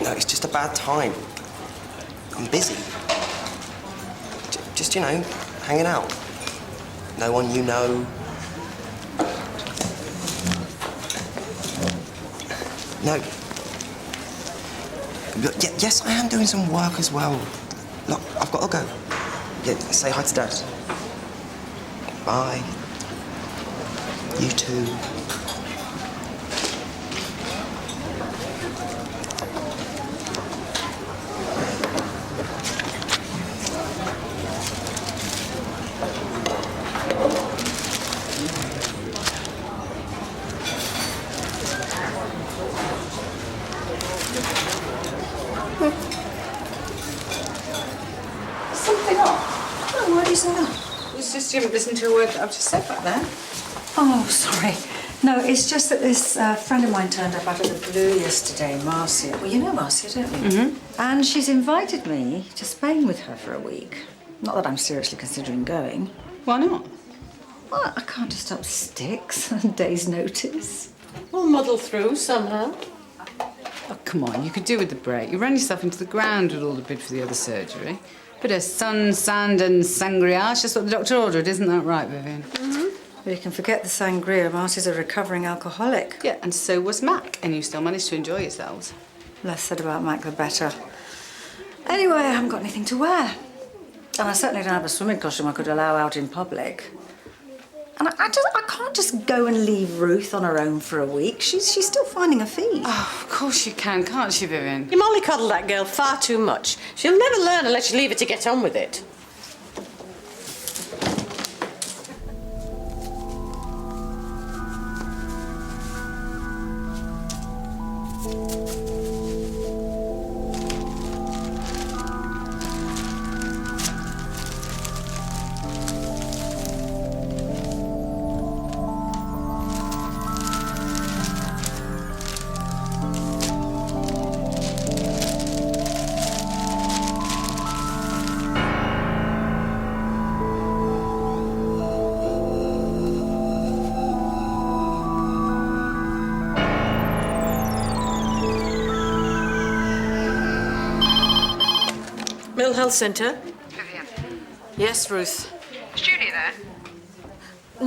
No, it's just a bad time. I'm busy. Just, you know, hanging out. No one you know. No. Yes, I am doing some work as well. Look, I've got to go. Yeah, say hi to Dad. Bye. You too. Something off? Oh, why do you say that? It's just you haven't listened to a word that I've just said back there. Oh, sorry. No, it's just that this friend of mine turned up out of the blue yesterday, Marcia. Well, you know Marcia, don't you? Mm-hmm. And she's invited me to Spain with her for a week. Not that I'm seriously considering going. Why not? Well, I can't just up sticks on a day's notice. We'll muddle through somehow. Oh, come on, you could do with the break. You ran yourself into the ground with all the bid for the other surgery. Bit of sun, sand and sangria. It's just what the doctor ordered, isn't that right, Vivian? Mm-hmm. Well, you can forget the sangria. Marcia's a recovering alcoholic. Yeah, and so was Mac, and you still managed to enjoy yourselves. Less said about Mac, the better. Anyway, I haven't got anything to wear. And I certainly don't have a swimming costume I could allow out in public. And I can't just go and leave Ruth on her own for a week. She's still finding her feet. Oh, of course you can, can't she, Vivian? You mollycoddle that girl far too much. She'll never learn unless you leave her to get on with it. Mill Health Centre? Vivian. Yes, Ruth. Is Julia there?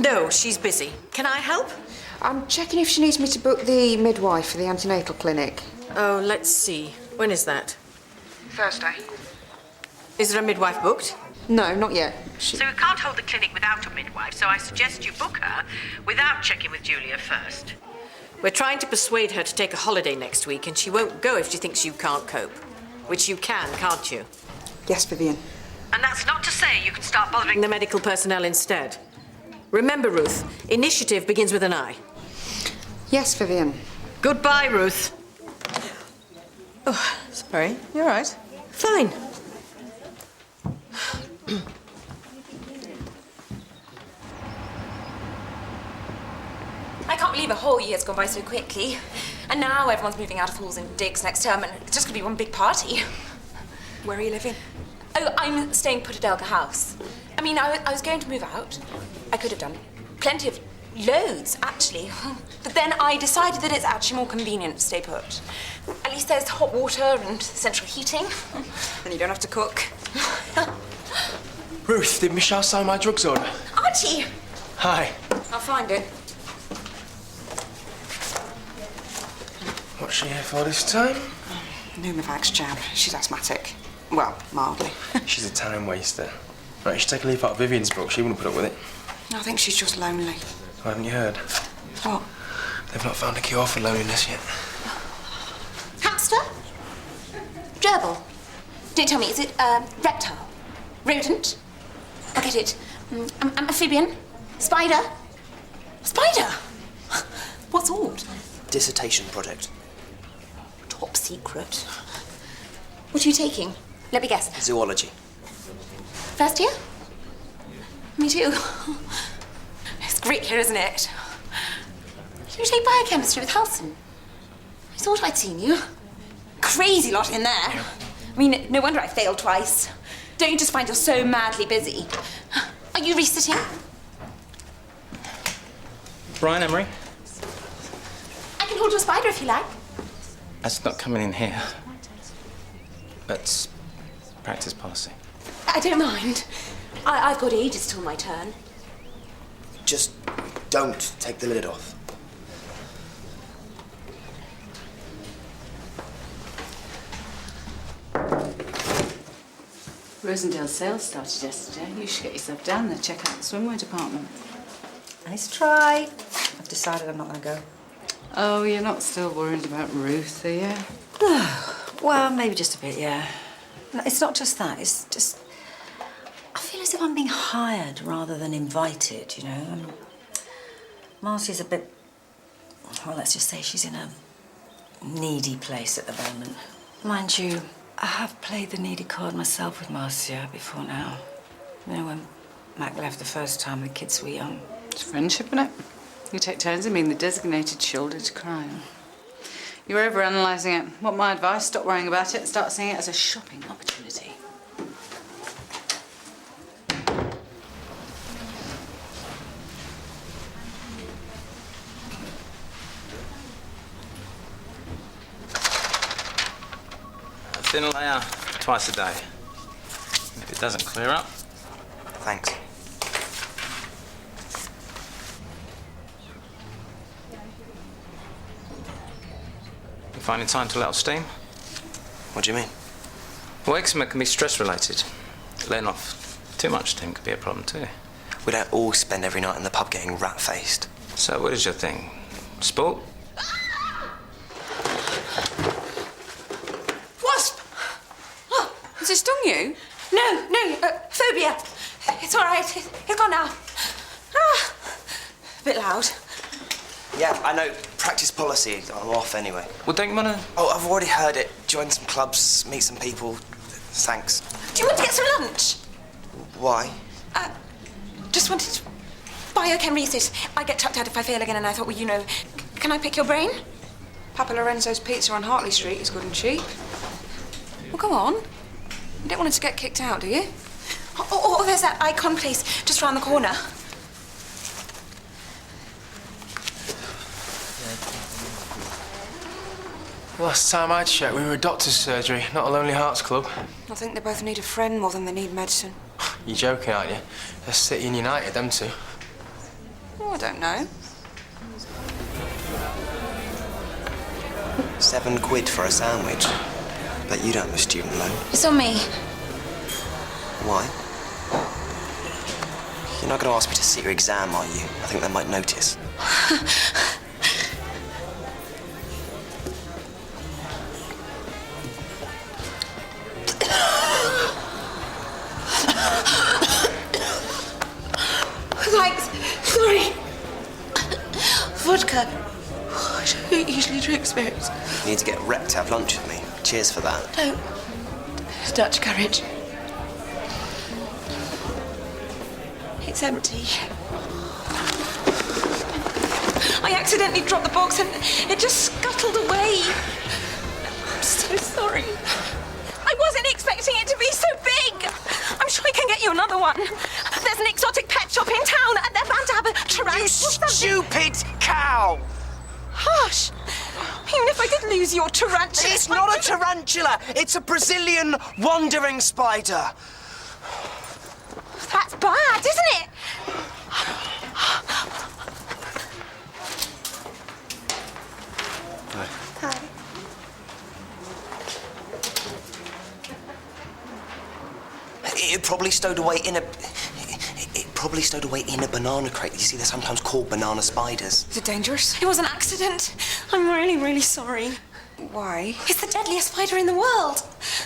No, she's busy. Can I help? I'm checking if she needs me to book the midwife for the antenatal clinic. Oh, let's see. When is that? Thursday. Is there a midwife booked? No, not yet. So we can't hold the clinic without a midwife, so I suggest you book her without checking with Julia first. We're trying to persuade her to take a holiday next week, and she won't go if she thinks you can't cope. Which you can, can't you? Yes, Vivian. And that's not to say you can start bothering the medical personnel instead. Remember, Ruth, initiative begins with an I. Yes, Vivian. Goodbye, Ruth. Oh, sorry. You all right? Fine. I can't believe a whole year's gone by so quickly. And now everyone's moving out of halls and digs next term, and it's just gonna be one big party. Where are you living? Oh, I'm staying put at Elga House. I mean, I was going to move out. I could have done plenty of loads, actually. But then I decided that it's actually more convenient to stay put. At least there's hot water and central heating. And you don't have to cook. Ruth, did Michelle sign my drugs order? Archie! Hi. I'll find it. What's she here for this time? Pneumovax jab. She's asthmatic. Well, mildly. She's a time waster. Right, you should take a leaf out of Vivian's book. She wouldn't put up with it. I think she's just lonely. Well, haven't you heard? What? They've not found a cure for loneliness yet. Hamster? Gerbil? Don't tell me, is it reptile? Rodent? I'll get it. Amphibian? Spider? Spider? What sort? Dissertation project. Top secret. What are you taking? Let me guess. Zoology. First year? Me too. It's great here, isn't it? Did you take biochemistry with Halson? I thought I'd seen you. Crazy lot in there. I mean, no wonder I failed twice. Don't you just find you're so madly busy? Are you resitting? Brian Emery? I can hold your spider if you like. That's not coming in here. That's practice policy. I don't mind. I've got ages till my turn. Just don't take the lid off. Rosendale's sale started yesterday. You should get yourself down there, check out the swimwear department. Nice try. I've decided I'm not going to go. Oh, you're not still worried about Ruth, are you? Well, maybe just a bit, yeah. No, it's not just that. It's just... I feel as if I'm being hired rather than invited, you know? Marcy's a bit... Well, let's just say she's in a needy place at the moment. Mind you, I have played the needy card myself with Marcia before now. You know, when Mac left the first time, the kids were young. It's friendship, isn't it? You take turns in being the designated shoulder to cry on. You're over-analysing it. Want my advice? Stop worrying about it and start seeing it as a shopping opportunity. A thin layer twice a day. If it doesn't clear up, Thanks. you finding time to let off steam? What do you mean? Well, eczema can be stress-related. Letting off too much steam could be a problem too. We don't all spend every night in the pub getting rat-faced. So what is your thing? Sport? Wasp! Oh, Has it stung you? no, phobia. It's all right. It's gone now. Ah, a bit loud. Yeah, I know. Practice policy. I'm off anyway. Well, don't you want to... Oh, I've already heard it. Join some clubs, meet some people. Thanks. Do you want to get some lunch? Why? Just wanted to... Biochem research. I get tucked out if I fail again, and I thought, well, you know, can I pick your brain? Papa Lorenzo's Pizza on Hartley Street is good and cheap. Well, go on. You don't want us to get kicked out, do you? Oh, there's that Icon place just round the corner. Last time I checked, we were a doctor's surgery, not a Lonely Hearts Club. I think they both need a friend more than they need medicine. You're joking, aren't you? They're City and United, them two. Oh, I don't know. £7 for a sandwich. Bet you don't have a student loan. It's on me. Why? You're not going to ask me to sit your exam, are you? I think they might notice. Thanks. Sorry. Vodka. I don't usually drink spirits. You need to get wrecked to have lunch with me. Cheers for that. No. Dutch courage. It's empty. I accidentally dropped the box and it just scuttled away. I'm so sorry. I wasn't expecting it to be so big. I'm sure I can get you another one. There's an exotic pet shop in town and they're bound to have a tarantula. You stupid cow! Hush. Even if I did lose your tarantula... It's not a tarantula. It's a Brazilian wandering spider. That's bad, isn't it? Hi. It probably stowed away in a... It probably stowed away in a banana crate. You see, they're sometimes called banana spiders. Is it dangerous? It was an accident. I'm really, really sorry. Why? It's the deadliest spider in the world.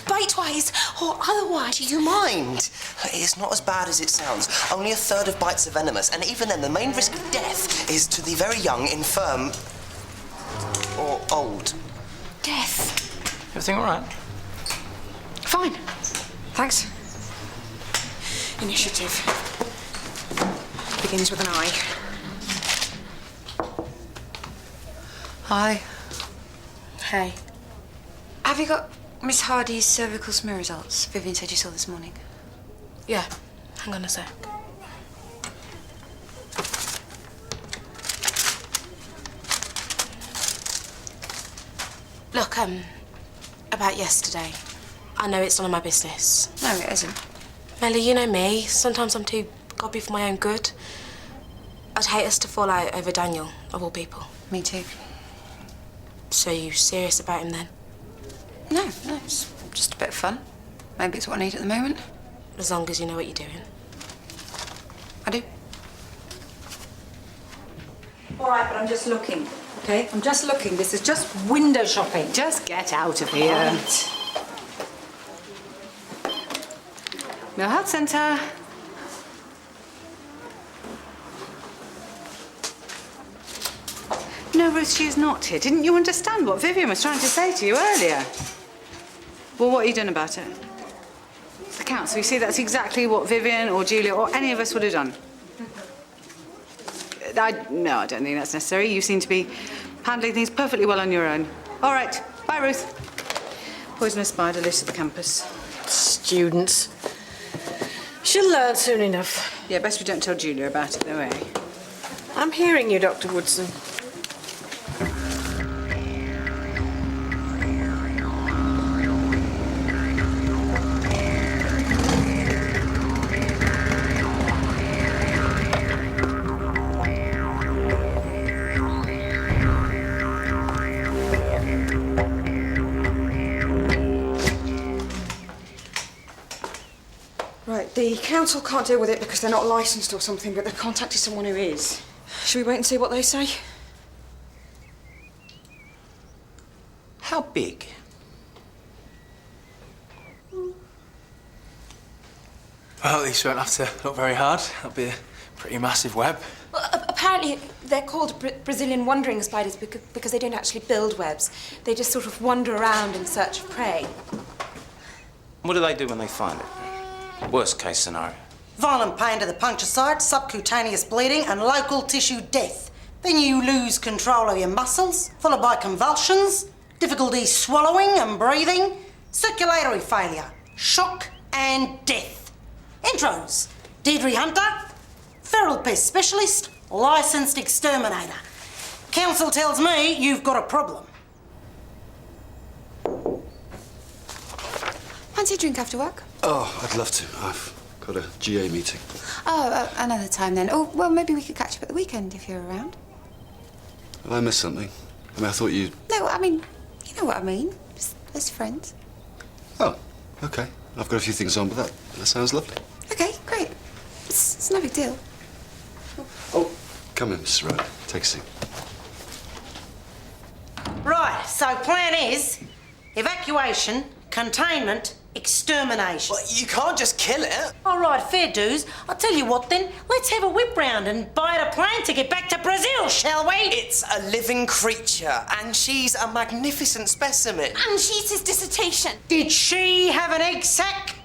Bite-wise or otherwise. Do you mind? It's not as bad as it sounds. Only a third of bites are venomous, and even then, the main risk of death is to the very young, infirm, or old. Death. Everything all right? Fine. Thanks. Initiative. Begins with an I. Hi. Hey. Have you got Miss Hardy's cervical smear results? Vivian said you saw this morning. Yeah. Hang on a sec. Look, about yesterday. I know it's none of my business. No, it isn't. Melly, you know me. Sometimes I'm too gobby for my own good. I'd hate us to fall out over Daniel, of all people. Me too. So you serious about him then? No, it's just a bit of fun. Maybe it's what I need at the moment. As long as you know what you're doing. I do. All right, but I'm just looking, okay? I'm just looking. This is just window shopping. Just get out of here. Right. Mill Health Centre. No, Ruth, she's not here. Didn't you understand what Vivian was trying to say to you earlier? Well, what are you doing about it? The council, you see, that's exactly what Vivian or Julia or any of us would have done. No, I don't think that's necessary. You seem to be handling things perfectly well on your own. All right, bye, Ruth. Poisonous spider loose at the campus. Students. She'll learn soon enough. Yeah, best we don't tell Julia about it, though, eh? I'm hearing you, Dr. Woodson. Right, the council can't deal with it because they're not licensed or something, but they've contacted someone who is. Should we wait and see what they say? How big? Well, at least we won't have to look very hard. That'll be a pretty massive web. Well, apparently they're called Brazilian wandering spiders because they don't actually build webs. They just sort of wander around in search of prey. What do they do when they find it? Worst case scenario. Violent pain to the puncture site, subcutaneous bleeding and local tissue death. Then you lose control of your muscles, followed by convulsions, difficulty swallowing and breathing, circulatory failure, shock and death. Intros: Deirdre Hunter, feral pest specialist, licensed exterminator. Council tells me you've got a problem. Fancy a drink after work? Oh, I'd love to. I've got a GA meeting. Oh, another time then. Oh, well, maybe we could catch up at the weekend if you're around. Well, I missed something. I mean, I thought you... No, I mean, you know what I mean. Just as friends. Oh, OK. I've got a few things on, but that sounds lovely. OK, great. It's no big deal. Oh, come in, Mrs. Rowe. Take a seat. Right, so plan is evacuation, containment, extermination. Well, you can't just kill it. All right, fair dues. I'll tell you what then, let's have a whip round and buy it a plane ticket back to Brazil, shall we? It's a living creature, and she's a magnificent specimen. And she's his dissertation. Did she have an egg sac?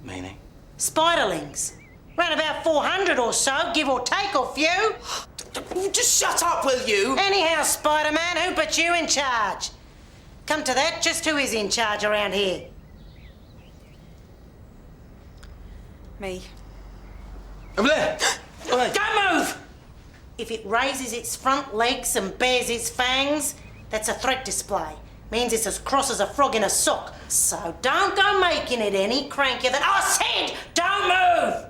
Meaning? Spiderlings. Round about 400 or so, give or take a few. Just shut up, will you? Anyhow, Spider-Man, who put you in charge? Come to that, just who is in charge around here? Me. Over there! Don't move! If it raises its front legs and bares its fangs, that's a threat display. Means it's as cross as a frog in a sock. So don't go making it any crankier than... I said, don't move!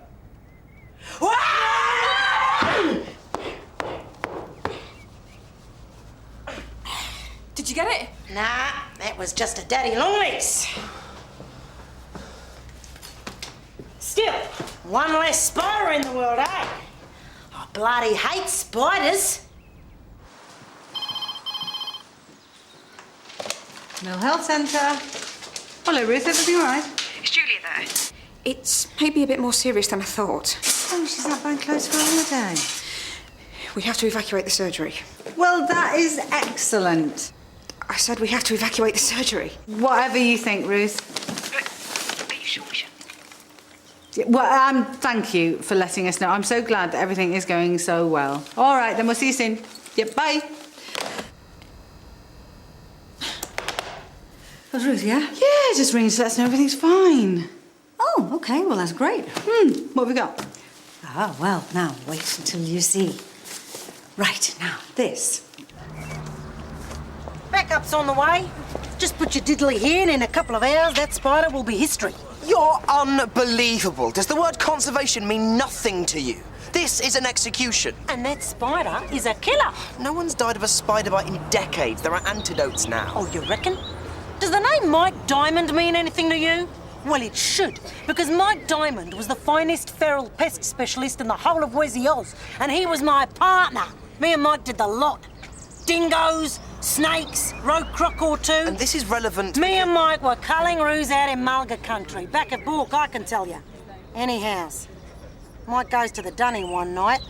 Did you get it? Nah, that was just a daddy longlegs. Still, one less spider in the world, eh? I bloody hate spiders. Mill Health Centre. Hello, Ruth. Everything all right? Is Julia there? It's maybe a bit more serious than I thought. Oh, she's not buying clothes for holiday. We have to evacuate the surgery. Well, that is excellent. I said we have to evacuate the surgery. Whatever you think, Ruth. Are you sure we should? Well, thank you for letting us know. I'm so glad that everything is going so well. All right, then we'll see you soon. Yep, bye. That's Ruth, yeah? Yeah, just ring to let us know everything's fine. Oh, OK. Well, that's great. What have we got? Ah, well, now, wait until you see. Right, now, this. Backup's on the way. Just just put your diddly here and in a couple of hours that spider will be history. You're unbelievable. Does the word conservation mean nothing to you? This is an execution. And that spider is a killer. No one's died of a spider bite in decades. There are antidotes now. Oh, you reckon? Does the name Mike Diamond mean anything to you? Well, it should, because Mike Diamond was the finest feral pest specialist in the whole of Wessie Oz, and he was my partner. Me and Mike did the lot. Dingoes, snakes, road croc or two. And this is relevant... Me and Mike were culling roos out in Mulga country, back at Bourke, I can tell you. Anyhows, Mike goes to the dunny one night,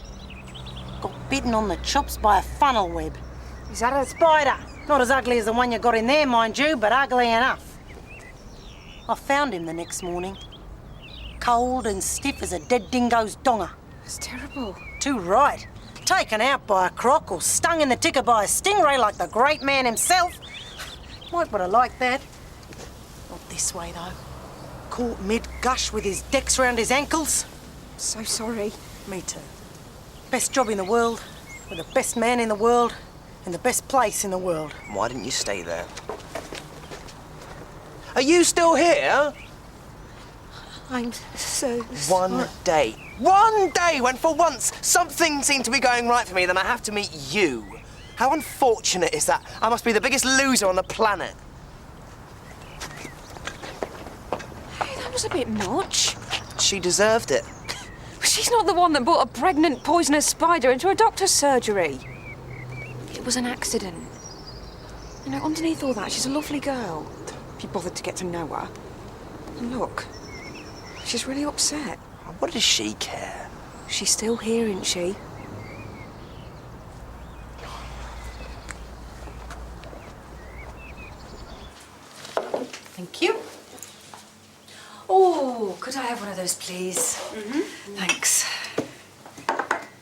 got bitten on the chops by a funnel web. Is that a Spider. Not as ugly as the one you got in there, mind you, but ugly enough. I found him the next morning, cold and stiff as a dead dingo's donga. It's terrible. Too right. Taken out by a croc or stung in the ticker by a stingray like the great man himself. Mike would have liked that. Not this way, though. Caught mid-gush with his decks round his ankles. So sorry. Me too. Best job in the world, with the best man in the world, in the best place in the world. Why didn't you stay there? Are you still here? I'm so One day when for once something seemed to be going right for me, then I have to meet you. How unfortunate is that? I must be the biggest loser on the planet. Hey, that was a bit much. She deserved it. She's not the one that brought a pregnant, poisonous spider into a doctor's surgery. It was an accident. You know, underneath all that, she's a lovely girl. If you bothered to get to know her. And look, she's really upset. What does she care? She's still here, isn't she? Thank you. Oh, could I have one of those, please? Thanks.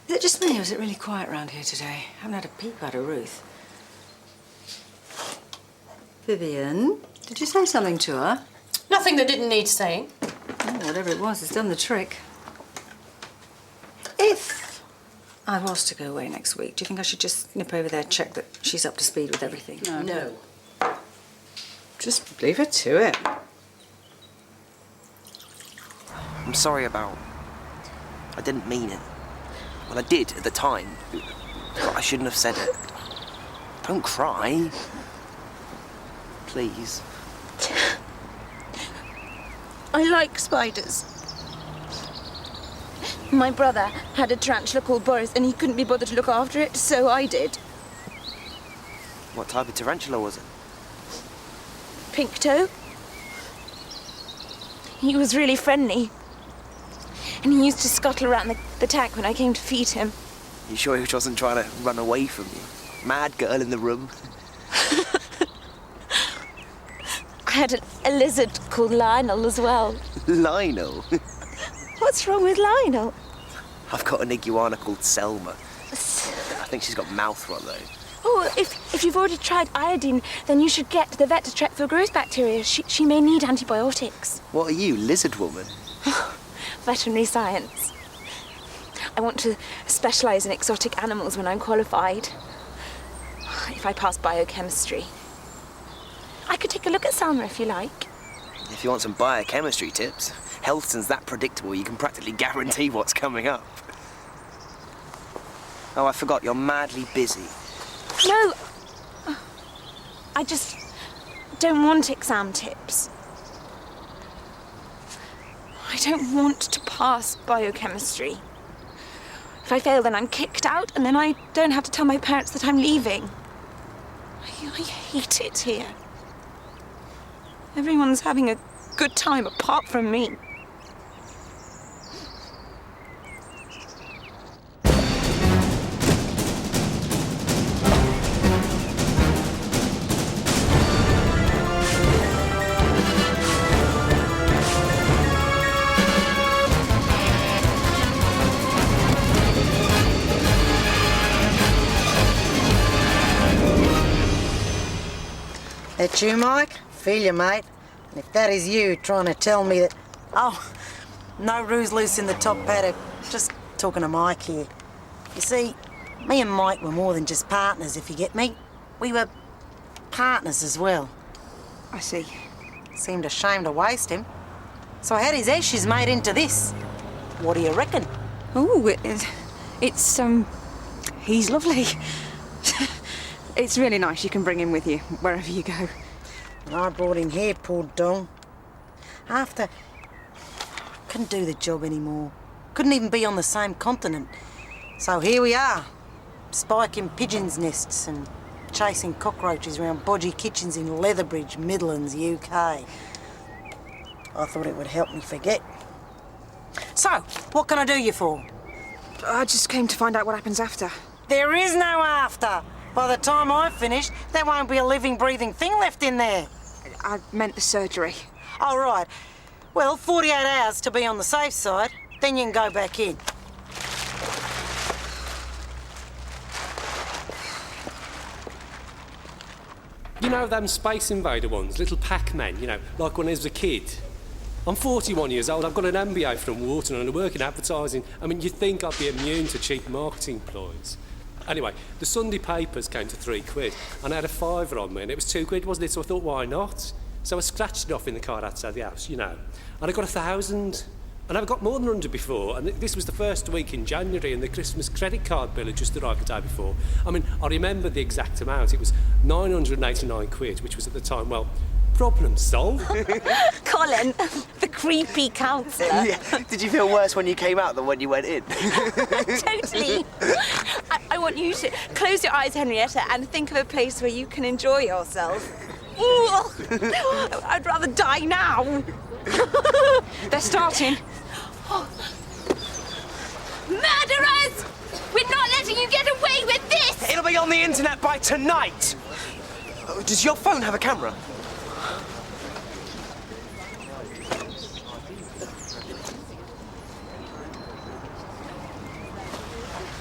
Is it just me, or is it really quiet around here today? I haven't had a peep out of Ruth. Vivian, did you say something to her? Nothing that didn't need saying. Oh, whatever it was, it's done the trick. If I was to go away next week, do you think I should just nip over there, check that she's up to speed with everything? No. Just leave her to it. I'm sorry about... I didn't mean it. Well, I did at the time, but I shouldn't have said it. Don't cry. Please. I like spiders. My brother had a tarantula called Boris and he couldn't be bothered to look after it, so I did. What type of tarantula was it? Pink toe. He was really friendly. And he used to scuttle around the tank when I came to feed him. You sure he wasn't trying to run away from you? Mad girl in the room. I had a lizard called Lionel as well. Lionel? What's wrong with Lionel? I've got an iguana called Selma. I think she's got mouth rot, though. Oh, if you've already tried iodine, then you should get to the vet to check for growth bacteria. She may need antibiotics. What are you, lizard woman? Veterinary science. I want to specialise in exotic animals when I'm qualified. If I pass biochemistry. I could take a look at Salma if you like. If you want some biochemistry tips, Helston's that predictable you can practically guarantee what's coming up. Oh, I forgot, you're madly busy. No, I just don't want exam tips. I don't want to pass biochemistry. If I fail, then I'm kicked out, and then I don't have to tell my parents that I'm leaving. I hate it here. Everyone's having a good time apart from me. That you, Mike? Feel you, mate. And if that is you trying to tell me that... Oh, no ruse loose in the top paddock. Just talking to Mike here. You see, me and Mike were more than just partners, if you get me. We were partners as well. I see. Seemed ashamed to waste him. So I had his ashes made into this. What do you reckon? Oh, it's he's lovely. It's really nice you can bring him with you wherever you go. And I brought him here, poor dong. After... couldn't do the job anymore. Couldn't even be on the same continent. So here we are, spiking pigeons' nests and chasing cockroaches around bodgy kitchens in Leatherbridge, Midlands, UK. I thought it would help me forget. So, what can I do you for? I just came to find out what happens after. There is no after. By the time I've finished, there won't be a living, breathing thing left in there. I meant the surgery. All right. Well, 48 hours to be on the safe side, then you can go back in. You know them Space Invader ones, little Pac-Men, you know, like when I was a kid? I'm 41 years old, I've got an MBA from Wharton and I work in advertising. I mean, you'd think I'd be immune to cheap marketing ploys. Anyway, the Sunday papers came to £3 and I had a fiver on me and it was £2, wasn't it? So I thought, why not? So I scratched it off in the car outside the house, you know. And I got 1,000. And I've got more than 100 before, and this was the first week in January, and the Christmas credit card bill had just arrived the day before. I mean, I remember the exact amount. It was £989, which was at the time, well, problem solved. Colin, the creepy counsellor. Yeah. Did you feel worse when you came out than when you went in? Totally. I want you to close your eyes, Henrietta, and think of a place where you can enjoy yourself. Ooh, I'd rather die now. They're starting. Murderers! We're not letting you get away with this! It'll be on the internet by tonight. Does your phone have a camera?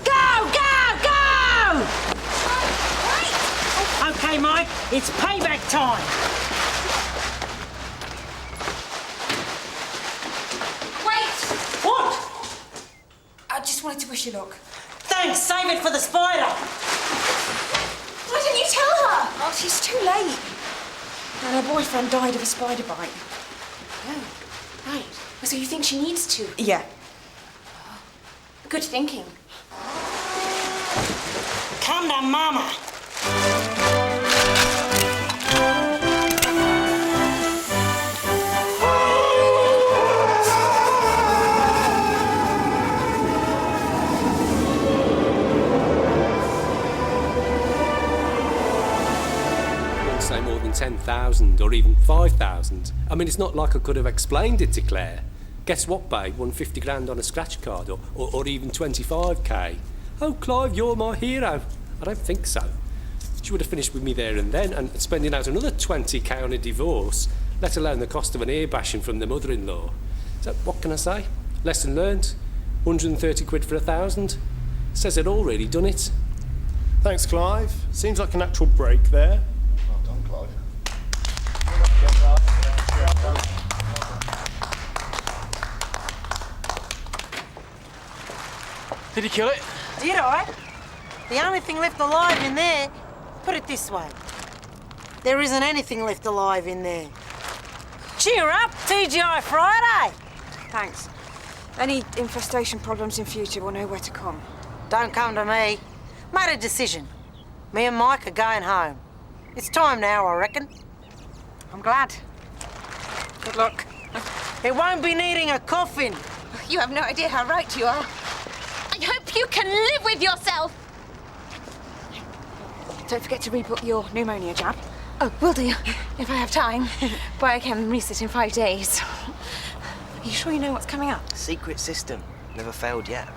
Go, go, go! OK, Mike, it's payback time. What? I just wanted to wish you luck. Thanks, save it for the spider. Why didn't you tell her? Oh, she's too late. And her boyfriend died of a spider bite. Oh, right. So you think she needs to? Yeah. Good thinking. Come to Mama. Say more than 10,000 or even 5,000. I mean, it's not like I could have explained it to Claire. Guess what, babe? Won 50 grand on a scratch card or even 25k. Oh, Clive, you're my hero. I don't think so. She would have finished with me there and then and spending out another 20k on a divorce, let alone the cost of an ear bashing from the mother-in-law. So what can I say? Lesson learned. 130 quid for 1,000. Says it all, really, done it? Thanks, Clive. Seems like a natural break there. Did he kill it? Did I? The only thing left alive in there, put it this way, there isn't anything left alive in there. Cheer up, TGI Friday! Thanks. Any infestation problems in future will know where to come. Don't come to me. Made a decision. Me and Mike are going home. It's time now, I reckon. I'm glad. Good luck. It won't be needing a coffin. You have no idea how right you are. I hope you can live with yourself. Don't forget to rebook your pneumonia jab. Oh, will do. If I have time. Biochem reset in 5 days. Are you sure you know what's coming up? Secret system. Never failed yet.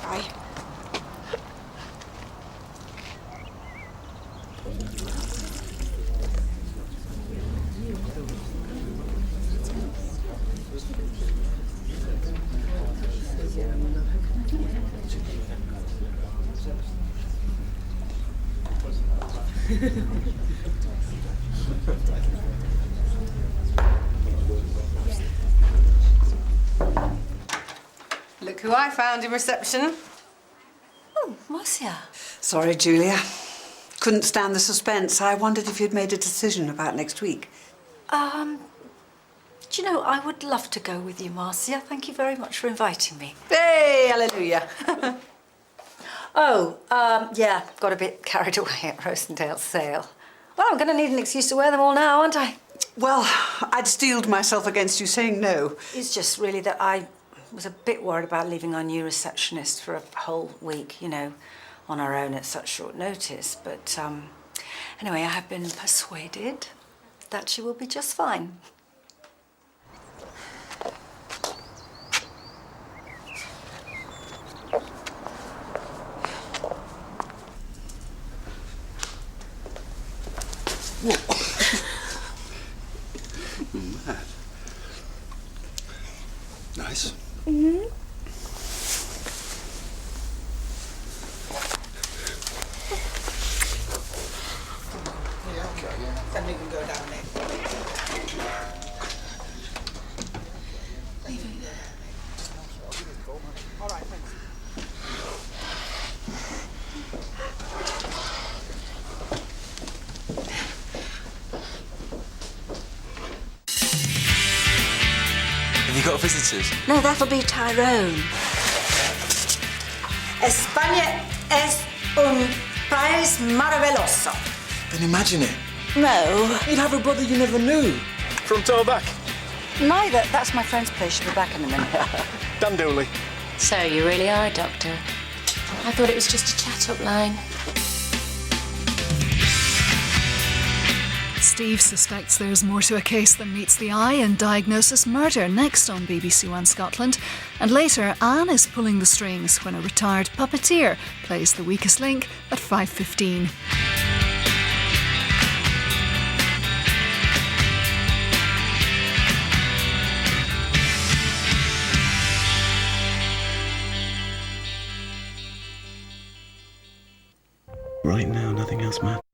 Bye. Look who I found in reception. Oh, Marcia. Sorry, Julia. couldn't stand the suspense. I wondered if you'd made a decision about next week. Do you know, I would love to go with you, Marcia. Thank you very much for inviting me. Hey, hallelujah. Yeah, got a bit carried away at Rosendale's sale. Well, I'm going to need an excuse to wear them all now, aren't I? Well, I'd steeled myself against you saying no. It's just really that I was a bit worried about leaving our new receptionist for a whole week, you know, on our own at such short notice. But anyway, I have been persuaded that she will be just fine. Mad. Nice. Mm-hmm. Yeah, okay, yeah. Then we can go down there. All right, thanks. Have you got visitors? No, that'll be Tyrone. España es un país maravilloso. Then imagine it. No. You'd have a brother you never knew. From Torback. Neither. That's my friend's place. She'll be back in a minute. Dan Dooley. So you really are a doctor? I thought it was just a chat-up line. Steve suspects there's more to a case than meets the eye in Diagnosis Murder, next on BBC1 Scotland. And later, Anne is pulling the strings when a retired puppeteer plays the weakest link at 5:15. Right now, nothing else matters.